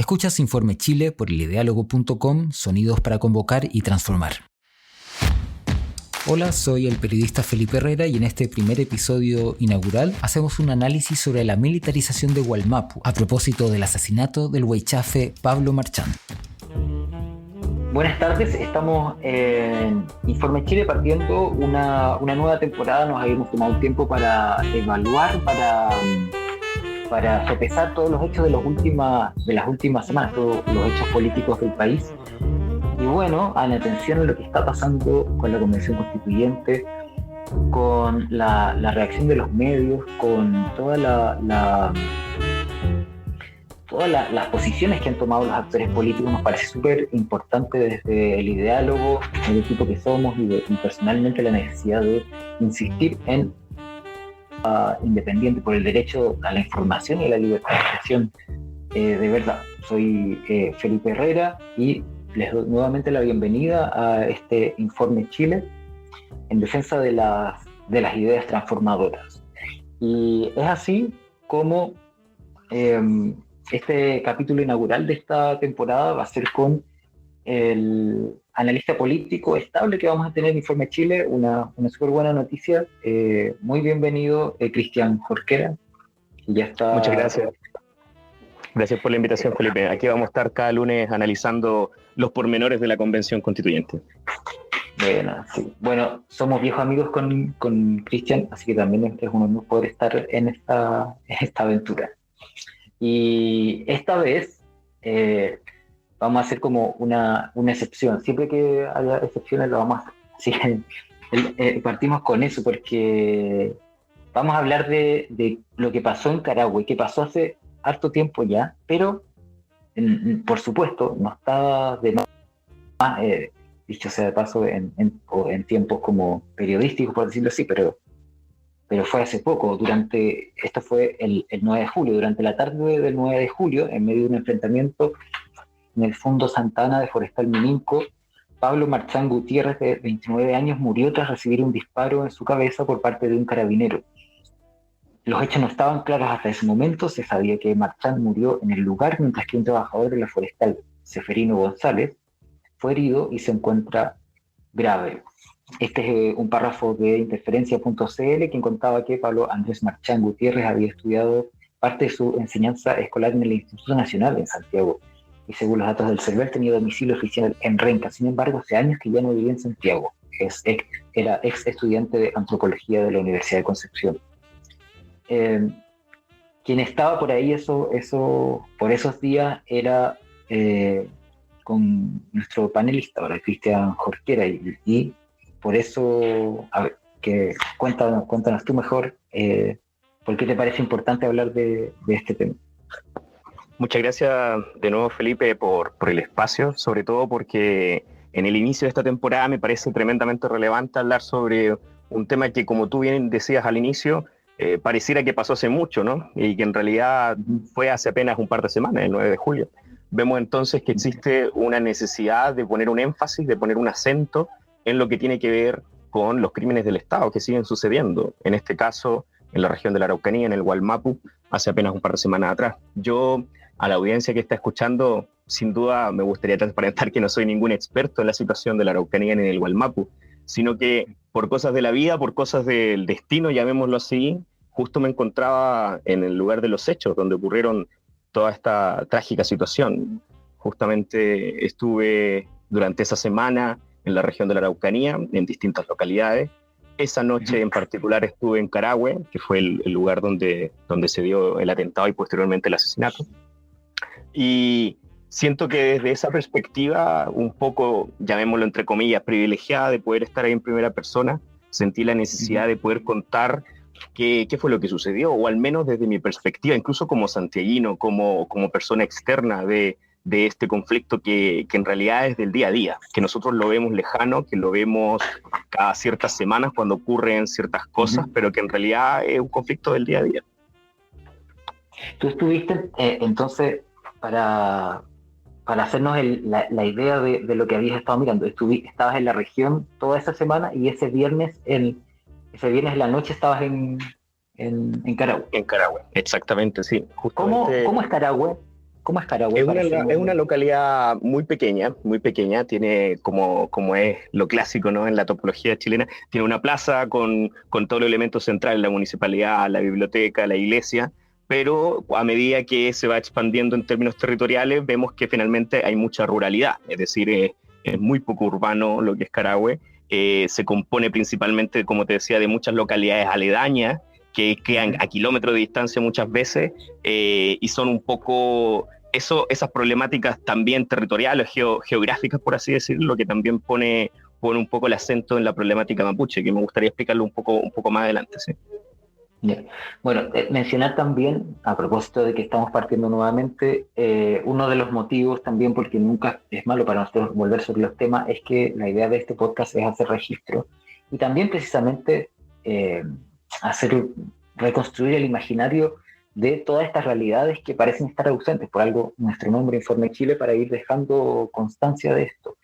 Escuchas Informe Chile por eldiálogo.com, sonidos para convocar y transformar. Hola, soy el periodista Felipe Herrera y en este primer episodio inaugural hacemos un análisis sobre la militarización de Wallmapu a propósito del asesinato del huaychafe Pablo Marchán. Buenas tardes, estamos en Informe Chile partiendo una nueva temporada. Nos habíamos tomado un tiempo para evaluar, para sopesar todos los hechos de las últimas semanas, todos los hechos políticos del país. Y bueno, en atención a lo que está pasando con la Convención Constituyente, con la reacción de los medios, con todas las posiciones que han tomado los actores políticos, nos parece súper importante desde el diálogo, el equipo que somos y personalmente la necesidad de insistir en independiente por el derecho a la información y a la libertad de expresión de verdad. Soy Felipe Herrera y les doy nuevamente la bienvenida a este Informe Chile en defensa de las ideas transformadoras. Y es así como este capítulo inaugural de esta temporada va a ser con el analista político estable que vamos a tener en Informe Chile, una súper buena noticia. Muy bienvenido, Cristian Jorquera. Ya está. Muchas gracias. Gracias por la invitación, Felipe. Aquí vamos a estar cada lunes analizando los pormenores de la Convención Constituyente. Bueno, sí. Bueno, somos viejos amigos con Cristian, así que también es un honor poder estar en esta aventura. Y esta vez vamos a hacer como una excepción. Siempre que haya excepciones lo vamos a hacer. Así que partimos con eso porque vamos a hablar de lo que pasó en Carahue, que pasó hace harto tiempo ya, pero por supuesto no está de más, dicho sea de paso, en tiempos como periodísticos, por decirlo así, pero fue hace poco. Esto fue el 9 de julio, durante la tarde del 9 de julio, en medio de un enfrentamiento en el Fondo Santa Ana de Forestal Mininco, Pablo Marchán Gutiérrez, de 29 años, murió tras recibir un disparo en su cabeza por parte de un carabinero. Los hechos no estaban claros hasta ese momento. Se sabía que Marchán murió en el lugar, mientras que un trabajador de la forestal, Seferino González, fue herido y se encuentra grave. Este es un párrafo de interferencia.cl, quien contaba que Pablo Andrés Marchán Gutiérrez había estudiado parte de su enseñanza escolar en el Instituto Nacional en Santiago y, según los datos del CERVEL, tenía domicilio oficial en Renca. Sin embargo, hace años que ya no vivía en Santiago. Era ex estudiante de antropología de la Universidad de Concepción. Quien estaba por ahí por esos días era con nuestro panelista ahora, Cristian Jorquera, y por eso, a ver, cuéntanos tú mejor por qué te parece importante hablar de este tema. Muchas gracias de nuevo, Felipe, por el espacio, sobre todo porque en el inicio de esta temporada me parece tremendamente relevante hablar sobre un tema que, como tú bien decías al inicio, pareciera que pasó hace mucho, ¿no? Y que en realidad fue hace apenas un par de semanas, el 9 de julio. Vemos entonces que existe una necesidad de poner un énfasis, de poner un acento en lo que tiene que ver con los crímenes del Estado que siguen sucediendo, en este caso en la región de la Araucanía, en el Wallmapu, hace apenas un par de semanas atrás. Yo, a la audiencia que está escuchando, sin duda me gustaría transparentar que no soy ningún experto en la situación de la Araucanía ni en el Wallmapu, sino que por cosas de la vida, por cosas del destino, llamémoslo así, justo me encontraba en el lugar de los hechos, donde ocurrieron toda esta trágica situación. Justamente estuve durante esa semana en la región de la Araucanía, en distintas localidades. Esa noche en particular estuve en Carahue, que fue el lugar donde se dio el atentado y posteriormente el asesinato. Y siento que desde esa perspectiva, un poco, llamémoslo entre comillas, privilegiada de poder estar ahí en primera persona, sentí la necesidad de poder contar qué fue lo que sucedió, o al menos desde mi perspectiva, incluso como santiaguino, como persona externa de este conflicto que en realidad es del día a día, que nosotros lo vemos lejano, que lo vemos cada ciertas semanas cuando ocurren ciertas cosas, pero que en realidad es un conflicto del día a día. Tú estuviste, entonces, para hacernos la idea de lo que habías estado mirando, estabas en la región toda esa semana y ese viernes en la noche estabas en Carahue. En Carahue, exactamente, sí. ¿Cómo es Carahue? ¿Cómo es Carahue? Es una localidad muy pequeña, tiene como es lo clásico, ¿no? En la topología chilena, tiene una plaza con todos los elementos centrales, la municipalidad, la biblioteca, la iglesia, pero a medida que se va expandiendo en términos territoriales, vemos que finalmente hay mucha ruralidad, es decir, es muy poco urbano lo que es Carahue, se compone principalmente, como te decía, de muchas localidades aledañas, que quedan a kilómetros de distancia muchas veces, y son un poco esas problemáticas también territoriales, geográficas, por así decirlo, que también pone un poco el acento en la problemática mapuche, que me gustaría explicarlo un poco más adelante. ¿Sí? Yeah. Bueno, mencionar también, a propósito de que estamos partiendo nuevamente, uno de los motivos también, porque nunca es malo para nosotros volver sobre los temas, es que la idea de este podcast es hacer registro y también precisamente reconstruir el imaginario de todas estas realidades que parecen estar ausentes. Por algo, nuestro nombre Informe Chile, para ir dejando constancia de esto.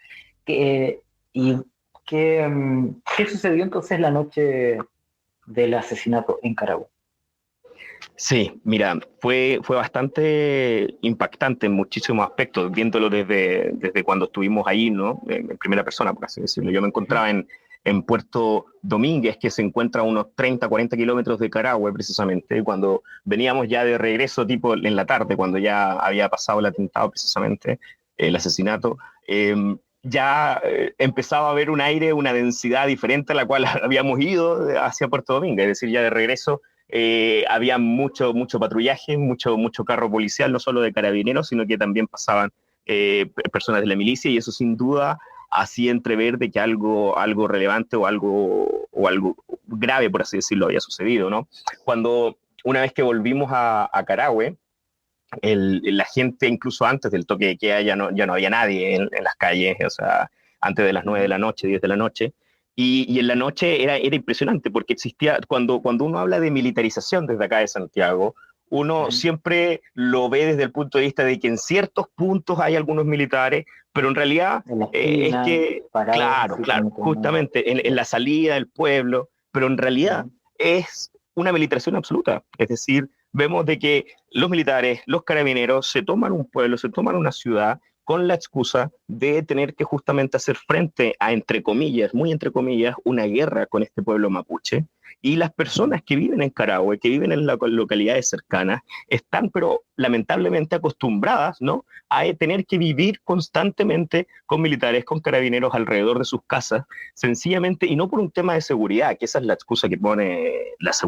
¿Y qué sucedió entonces la noche del asesinato en Carahue? Sí, mira, fue bastante impactante en muchísimos aspectos, viéndolo desde cuando estuvimos ahí, ¿no? En primera persona, por así decirlo. Yo me encontraba en Puerto Domínguez, que se encuentra a unos 30, 40 kilómetros de Carahue, precisamente, cuando veníamos ya de regreso, tipo en la tarde, cuando ya había pasado el atentado, precisamente, el asesinato. Ya empezaba a haber un aire, una densidad diferente a la cual habíamos ido hacia Puerto Domínguez, es decir, ya de regreso había mucho patrullaje, mucho carro policial, no solo de carabineros, sino que también pasaban personas de la milicia, y eso sin duda hacía entrever de que algo relevante o algo grave, por así decirlo, había sucedido, ¿no? Cuando una vez que volvimos a Carahue, la gente, incluso antes del toque de queda, ya no había nadie en las calles, o sea, antes de las 9 de la noche, 10 de la noche, y en la noche era impresionante, porque existía, cuando uno habla de militarización desde acá de Santiago, uno siempre lo ve desde el punto de vista de que en ciertos puntos hay algunos militares, pero en realidad es que, claro, justamente en la salida del pueblo, pero en realidad es una militarización absoluta, es decir, vemos de que los militares, los carabineros se toman un pueblo, se toman una ciudad con la excusa de tener que justamente hacer frente a, entre comillas, muy entre comillas, una guerra con este pueblo mapuche. Y las personas que viven en Carahue, que viven en las localidades cercanas, están, pero lamentablemente acostumbradas, ¿no?, a tener que vivir constantemente con militares, con carabineros alrededor de sus casas, sencillamente, y no por un tema de seguridad, que esa es la excusa que pone los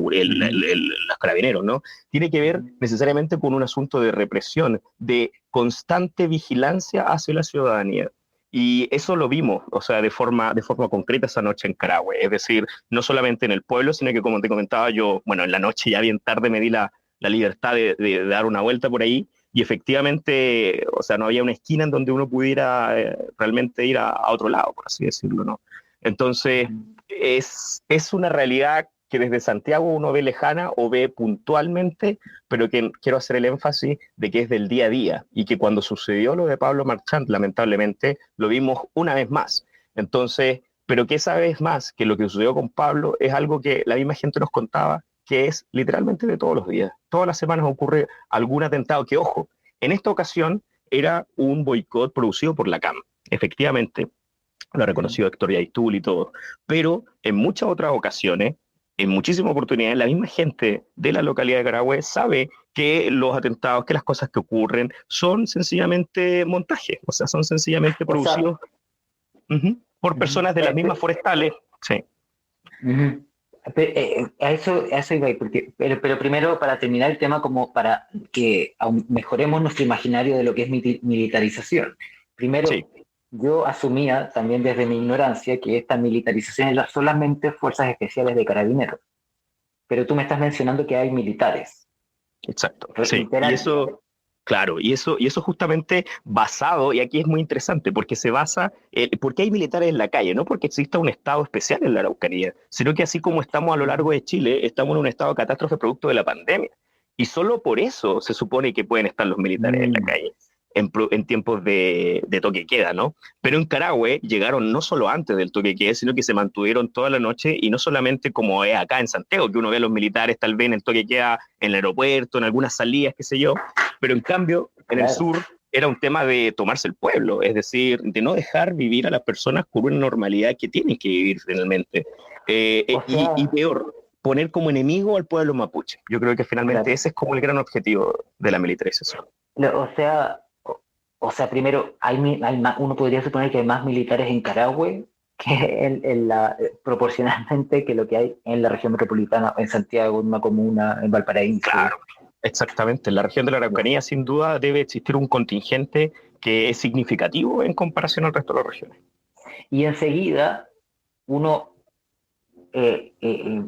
carabineros, ¿no? Tiene que ver necesariamente con un asunto de represión, de constante vigilancia hacia la ciudadanía. Y eso lo vimos, o sea, de forma concreta esa noche en Carahue. Es decir, no solamente en el pueblo, sino que, como te comentaba, yo, bueno, en la noche ya bien tarde me di la libertad de dar una vuelta por ahí, y efectivamente, o sea, no había una esquina en donde uno pudiera realmente ir a otro lado, por así decirlo, ¿no? Entonces, es una realidad que desde Santiago uno ve lejana o ve puntualmente, pero que quiero hacer el énfasis de que es del día a día, y que cuando sucedió lo de Pablo Marchand, lamentablemente, lo vimos una vez más. Entonces, pero que esa vez más que lo que sucedió con Pablo es algo que la misma gente nos contaba, que es literalmente de todos los días. Todas las semanas ocurre algún atentado que, ojo, en esta ocasión era un boicot producido por la CAM, efectivamente, lo ha reconocido Héctor Yaitul y todo, pero en muchas otras ocasiones, en muchísimas oportunidades, la misma gente de la localidad de Carahue sabe que los atentados, que las cosas que ocurren son sencillamente montajes, o sea, son sencillamente producidos por personas de las mismas forestales. Sí. A eso iba a ir, pero primero, para terminar el tema, como para que mejoremos nuestro imaginario de lo que es militarización. Primero, sí, yo asumía también desde mi ignorancia que esta militarización era solamente fuerzas especiales de carabineros, pero tú me estás mencionando que hay militares. Exacto, sí, y eso... Claro, y eso justamente basado, y aquí es muy interesante, porque se basa, porque hay militares en la calle, no porque exista un estado especial en la Araucanía, sino que así como estamos a lo largo de Chile, estamos en un estado de catástrofe producto de la pandemia, y solo por eso se supone que pueden estar los militares en la calle. en tiempos de toque de queda, ¿no? Pero en Carahue llegaron no solo antes del toque de queda, sino que se mantuvieron toda la noche, y no solamente como es acá en Santiago, que uno ve a los militares tal vez en el toque de queda en el aeropuerto, en algunas salidas, qué sé yo, pero en cambio en el sur era un tema de tomarse el pueblo, es decir, de no dejar vivir a las personas con una normalidad que tienen que vivir finalmente. Y peor, poner como enemigo al pueblo mapuche. Yo creo que finalmente ese es como el gran objetivo de la militarización. O sea, primero, uno podría suponer que hay más militares en Carahue que proporcionalmente que lo que hay en la región metropolitana, en Santiago, en una comuna, en Valparaíso. Claro, exactamente. En la región de la Araucanía, sin duda, debe existir un contingente que es significativo en comparación al resto de las regiones. Y enseguida, uno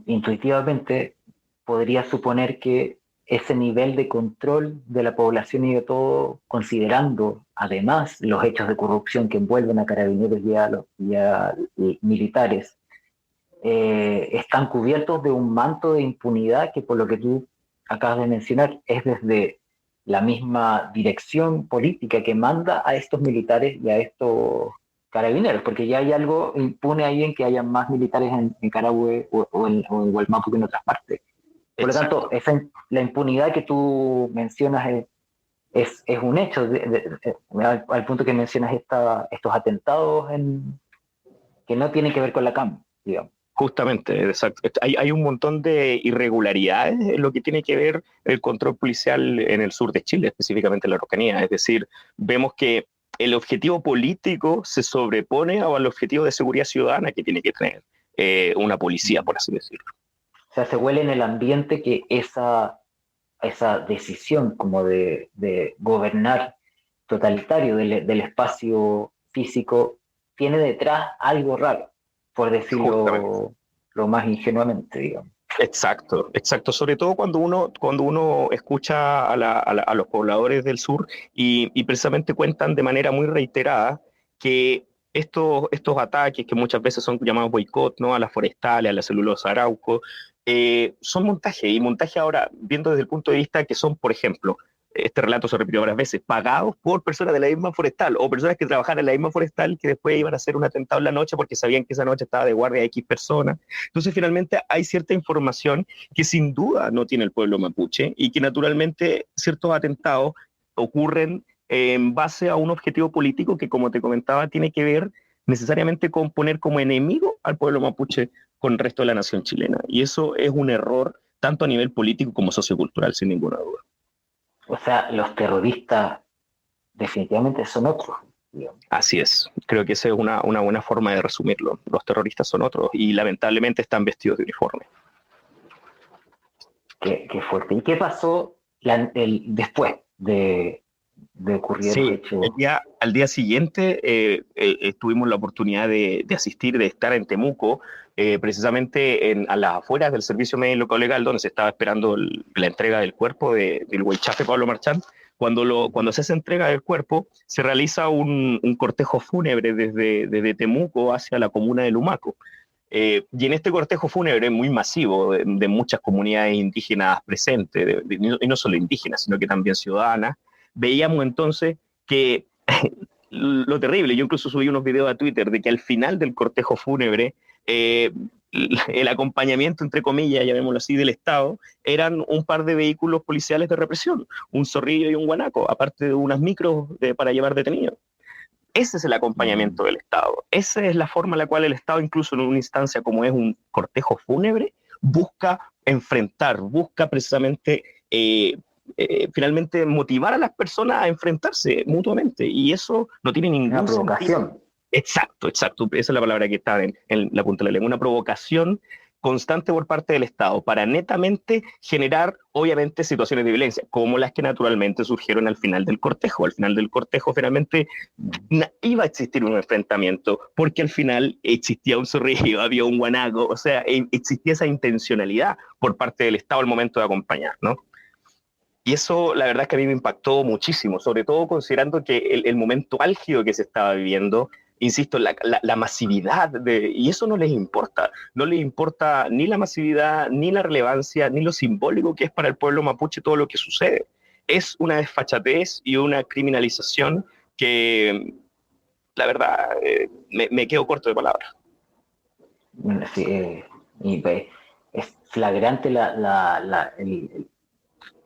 intuitivamente podría suponer que ese nivel de control de la población y de todo, considerando además los hechos de corrupción que envuelven a carabineros y a militares, están cubiertos de un manto de impunidad que, por lo que tú acabas de mencionar, es desde la misma dirección política que manda a estos militares y a estos carabineros, porque ya hay algo impune ahí en que haya más militares en Carahue o en Gualmapu que en otras partes. Por lo tanto, la impunidad que tú mencionas es un hecho, al punto que mencionas estos atentados que no tienen que ver con la CAM, digamos. Justamente, exacto. Hay un montón de irregularidades en lo que tiene que ver el control policial en el sur de Chile, específicamente en la Araucanía. Es decir, vemos que el objetivo político se sobrepone al objetivo de seguridad ciudadana que tiene que tener una policía, por así decirlo. O sea, se huele en el ambiente que esa decisión como de gobernar totalitario del espacio físico tiene detrás algo raro, por decirlo lo más ingenuamente, digamos. Exacto. Sobre todo cuando uno escucha a los pobladores del sur y precisamente cuentan de manera muy reiterada que estos ataques, que muchas veces son llamados boicot, ¿no? A las forestales, a la celulosa Arauco, son montaje. Y montaje ahora, viendo desde el punto de vista que son, por ejemplo, este relato se repitió varias veces, pagados por personas de la misma forestal o personas que trabajaban en la misma forestal que después iban a hacer un atentado en la noche porque sabían que esa noche estaba de guardia X personas. Entonces, finalmente, hay cierta información que sin duda no tiene el pueblo mapuche y que naturalmente ciertos atentados ocurren en base a un objetivo político que, como te comentaba, tiene que ver necesariamente con poner como enemigo al pueblo mapuche con el resto de la nación chilena. Y eso es un error tanto a nivel político como sociocultural, sin ninguna duda. O sea, los terroristas definitivamente son otros, digamos. Así es, creo que esa es una buena forma de resumirlo. Los terroristas son otros y lamentablemente están vestidos de uniforme. Qué fuerte. ¿Y qué pasó después de ocurrir el hecho? Al día siguiente tuvimos la oportunidad de asistir, de estar en Temuco, precisamente a las afueras del Servicio Médico Legal, donde se estaba esperando la entrega del cuerpo del Huaychafe Pablo Marchant. Cuando se hace entrega del cuerpo, se realiza un cortejo fúnebre desde Temuco hacia la comuna de Lumaco. Y en este cortejo fúnebre muy masivo de muchas comunidades indígenas presentes, y no solo indígenas, sino que también ciudadanas, veíamos entonces que lo terrible, yo incluso subí unos videos a Twitter de que al final del cortejo fúnebre el acompañamiento, entre comillas, llamémoslo así, del Estado, eran un par de vehículos policiales de represión, un zorrillo y un guanaco, aparte de unas micros para llevar detenidos. Ese es el acompañamiento del Estado. Esa es la forma en la cual el Estado, incluso en una instancia como es un cortejo fúnebre, busca enfrentar, busca precisamente finalmente motivar a las personas a enfrentarse mutuamente. Y eso no tiene ninguna provocación. Exacto. Esa es la palabra que está en la punta de la lengua. Una provocación constante por parte del Estado para netamente generar, obviamente, situaciones de violencia, como las que naturalmente surgieron al final del cortejo. Al final del cortejo, finalmente, iba a existir un enfrentamiento, porque al final existía un zorrillo, había un guanaco, o sea, existía esa intencionalidad por parte del Estado al momento de acompañar, ¿no? Y eso, la verdad es que a mí me impactó muchísimo, sobre todo considerando que el momento álgido que se estaba viviendo, insisto, la masividad, y eso no les importa ni la masividad, ni la relevancia, ni lo simbólico que es para el pueblo mapuche todo lo que sucede. es una desfachatez y una criminalización que, la verdad, me quedo corto de palabras. Sí, y pues, es flagrante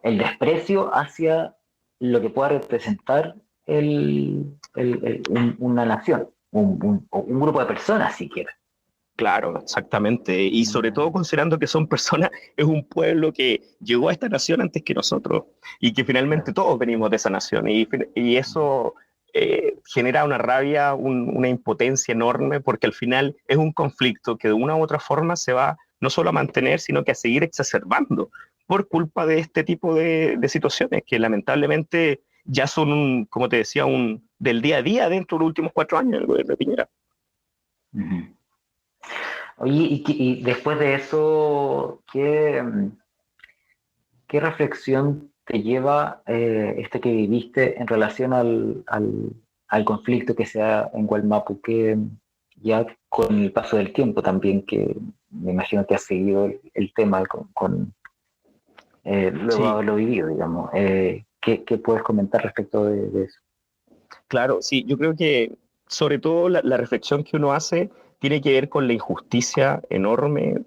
el desprecio hacia lo que pueda representar una nación, o un grupo de personas siquiera. Claro, exactamente. Y sobre todo considerando que son personas, es un pueblo que llegó a esta nación antes que nosotros y que finalmente todos venimos de esa nación. Y eso genera una rabia, una impotencia enorme, porque al final es un conflicto que de una u otra forma se va no solo a mantener, sino que a seguir exacerbando por culpa de este tipo de situaciones que lamentablemente ya son, como te decía, del día a día dentro de los últimos 4 años del gobierno de Piñera. Uh-huh. Oye, y después de eso, ¿qué reflexión te lleva que viviste en relación al conflicto que se da en Gualmapu, que ya con el paso del tiempo también, que me imagino que has seguido el tema luego de Sí, haberlo vivido, digamos? ¿Qué puedes comentar respecto de eso? claro, sí, yo creo que sobre todo la reflexión que uno hace tiene que ver con la injusticia enorme,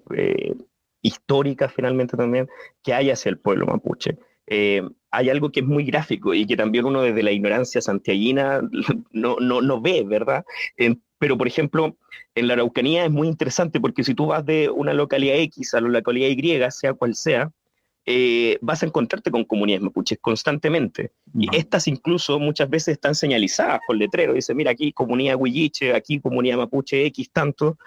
histórica finalmente también, que hay hacia el pueblo mapuche. Hay algo que es muy gráfico y que también uno desde la ignorancia santiaguina no ve, ¿verdad? Pero, por ejemplo, en la Araucanía es muy interesante porque si tú vas de una localidad X a la localidad Y, sea cual sea, vas a encontrarte con comunidades mapuches constantemente. Y Uh-huh. estas incluso muchas veces están señalizadas con letrero. Dice, mira, aquí comunidad huilliche, aquí comunidad mapuche X tanto.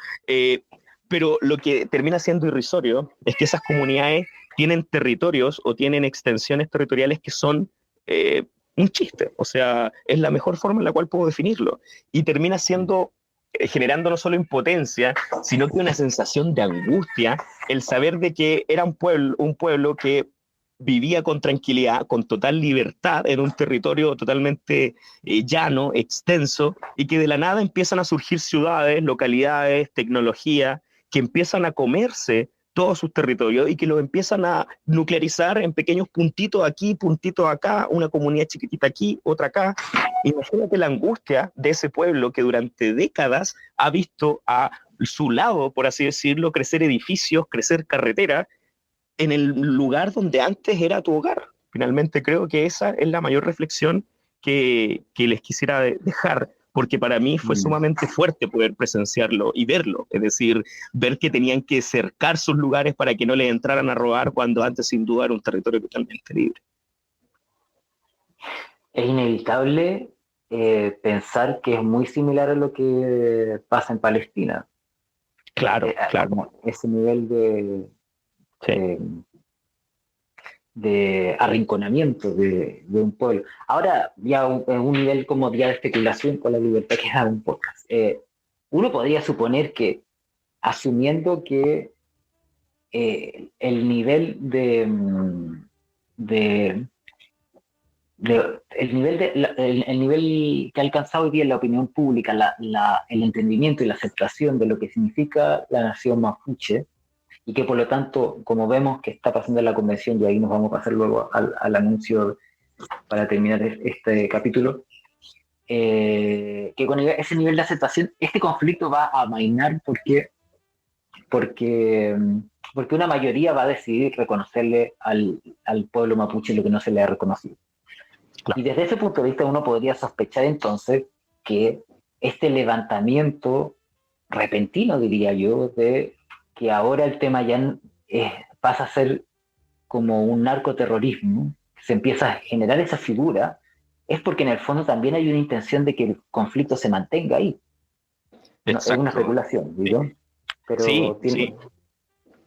Pero lo que termina siendo irrisorio es que esas comunidades tienen territorios o tienen extensiones territoriales que son un chiste. O sea, es la mejor forma en la cual puedo definirlo. Y termina siendo generando no solo impotencia, sino que una sensación de angustia el saber de que era un pueblo que vivía con tranquilidad, con total libertad en un territorio totalmente llano, extenso, y que de la nada empiezan a surgir ciudades, localidades, tecnología, que empiezan a comerse todos sus territorios y que los empiezan a nuclearizar en pequeños puntitos aquí, puntitos acá, una comunidad chiquitita aquí, otra acá. Imagínate la angustia de ese pueblo que durante décadas ha visto a su lado, por así decirlo, crecer edificios, crecer carreteras en el lugar donde antes era tu hogar. Finalmente creo que esa es la mayor reflexión que les quisiera dejar, porque para mí fue sumamente fuerte poder presenciarlo y verlo, es decir, ver que tenían que cercar sus lugares para que no les entraran a robar cuando antes sin duda era un territorio totalmente libre. Es inevitable pensar que es muy similar a lo que pasa en Palestina. Claro, claro. Como ese nivel Sí. de, de arrinconamiento de un pueblo. Ahora, ya en un nivel como ya de especulación con la libertad que da un podcast, uno podría suponer que, asumiendo que el nivel de el nivel que ha alcanzado hoy día la opinión pública, el entendimiento y la aceptación de lo que significa la nación mapuche, y que por lo tanto, como vemos que está pasando en la convención, y ahí nos vamos a pasar luego al anuncio para terminar este capítulo, que con ese nivel de aceptación, este conflicto va a amainar porque una mayoría va a decidir reconocerle al pueblo mapuche lo que no se le ha reconocido. Claro. Y desde ese punto de vista uno podría sospechar entonces que este levantamiento repentino, diría yo, de que ahora el tema ya pasa a ser como un narcoterrorismo, se empieza a generar esa figura, es porque en el fondo también hay una intención de que el conflicto se mantenga ahí. No, es una Exacto. especulación, digo, Sí, pero sí,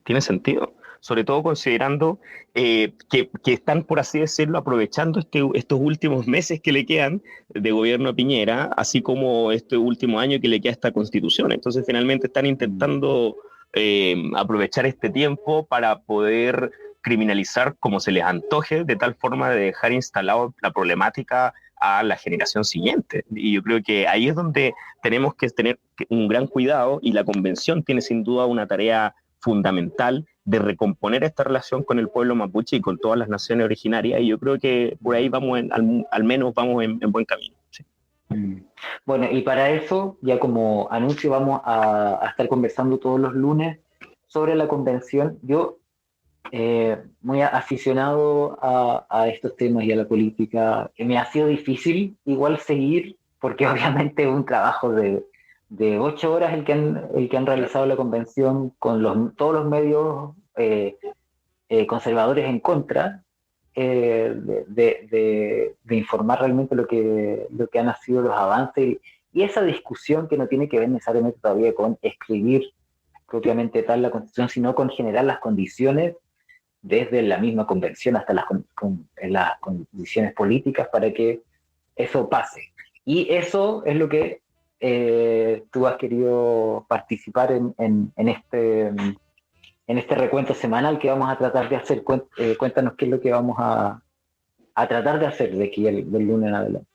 tiene sentido. Sobre todo considerando que están, por así decirlo, aprovechando estos últimos meses que le quedan de gobierno de Piñera, así como este último año que le queda a esta constitución. Entonces, finalmente están intentando aprovechar este tiempo para poder criminalizar como se les antoje, de tal forma de dejar instalado la problemática a la generación siguiente. Y yo creo que ahí es donde tenemos que tener un gran cuidado y la convención tiene sin duda una tarea fundamental de recomponer esta relación con el pueblo mapuche y con todas las naciones originarias, y yo creo que por ahí vamos al menos vamos en buen camino. ¿Sí? Bueno, y para eso, ya como anuncio, vamos a estar conversando todos los lunes sobre la convención. Yo, muy aficionado a estos temas y a la política, me ha sido difícil igual seguir, porque obviamente es un trabajo de 8 horas el que han realizado la convención con todos los medios conservadores en contra, de informar realmente lo que han sido los avances y esa discusión que no tiene que ver necesariamente todavía con escribir propiamente tal la Constitución, sino con generar las condiciones desde la misma convención hasta las condiciones políticas para que eso pase. Y eso es lo que tú has querido participar en este recuento semanal que vamos a tratar de hacer. Cuéntanos qué es lo que vamos a tratar de hacer de aquí del lunes en adelante.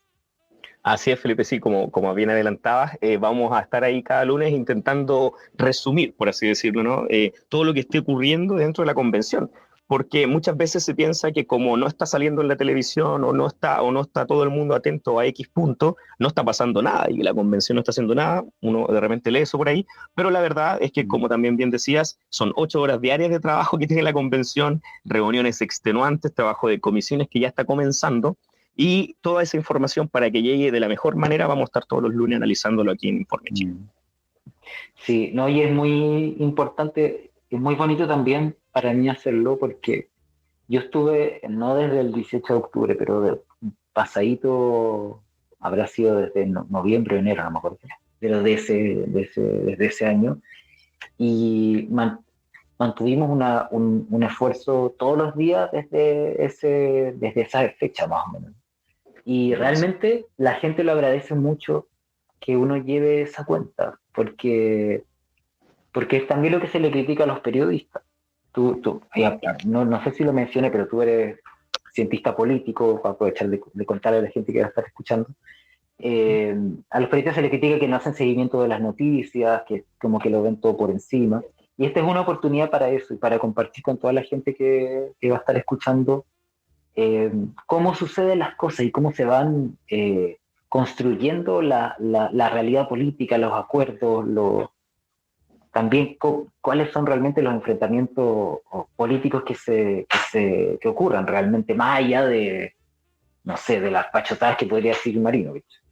Así es, Felipe, sí, como bien adelantabas, vamos a estar ahí cada lunes intentando resumir, por así decirlo, ¿no? Todo lo que esté ocurriendo dentro de la convención, porque muchas veces se piensa que como no está saliendo en la televisión o no está todo el mundo atento a X punto, no está pasando nada y la convención no está haciendo nada, uno de repente lee eso por ahí, pero la verdad es que, como también bien decías, son 8 horas diarias de trabajo que tiene la convención, reuniones extenuantes, trabajo de comisiones que ya está comenzando, y toda esa información para que llegue de la mejor manera vamos a estar todos los lunes analizándolo aquí en Informe Chile. Sí, no, y es muy importante, es muy bonito también para mí hacerlo porque yo estuve, no desde el 18 de octubre, pero pasadito, habrá sido desde noviembre o enero, no me acuerdo, pero desde ese año, y mantuvimos un esfuerzo todos los días desde esa fecha más o menos. Y realmente la gente lo agradece mucho que uno lleve esa cuenta, porque es también lo que se le critica a los periodistas. No sé si lo mencioné, pero tú eres cientista político, para aprovechar de contarle a la gente que va a estar escuchando. A los periodistas se les critica que no hacen seguimiento de las noticias, que como que lo ven todo por encima. Y esta es una oportunidad para eso y para compartir con toda la gente que va a estar escuchando cómo suceden las cosas y cómo se van construyendo la realidad política, los acuerdos, también cuáles son realmente los enfrentamientos políticos que ocurran realmente, más allá de, no sé, de las pachotadas que podría decir Marinovich.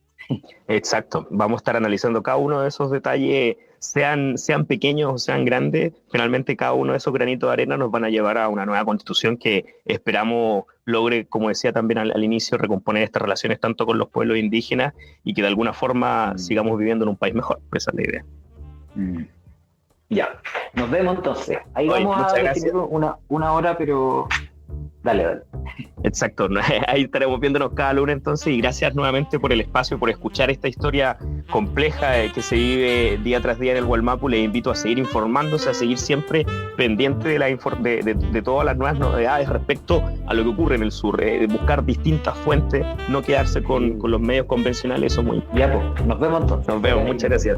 Exacto, vamos a estar analizando cada uno de esos detalles, sean pequeños o sean grandes. Finalmente cada uno de esos granitos de arena nos van a llevar a una nueva constitución que esperamos logre, como decía también al inicio, recomponer estas relaciones tanto con los pueblos indígenas y que de alguna forma sigamos viviendo en un país mejor. Esa es la idea. Ya, nos vemos entonces. Ahí vamos a definir una hora, pero dale. Exacto, ahí estaremos viéndonos cada lunes entonces, y gracias nuevamente por el espacio, por escuchar esta historia compleja que se vive día tras día en el Wallmapu. Les invito a seguir informándose, a seguir siempre pendiente de todas las nuevas novedades respecto a lo que ocurre en el sur, de buscar distintas fuentes, no quedarse con los medios convencionales. Eso es muy importante. Ya, pues, nos vemos entonces. Nos vemos, muchas gracias.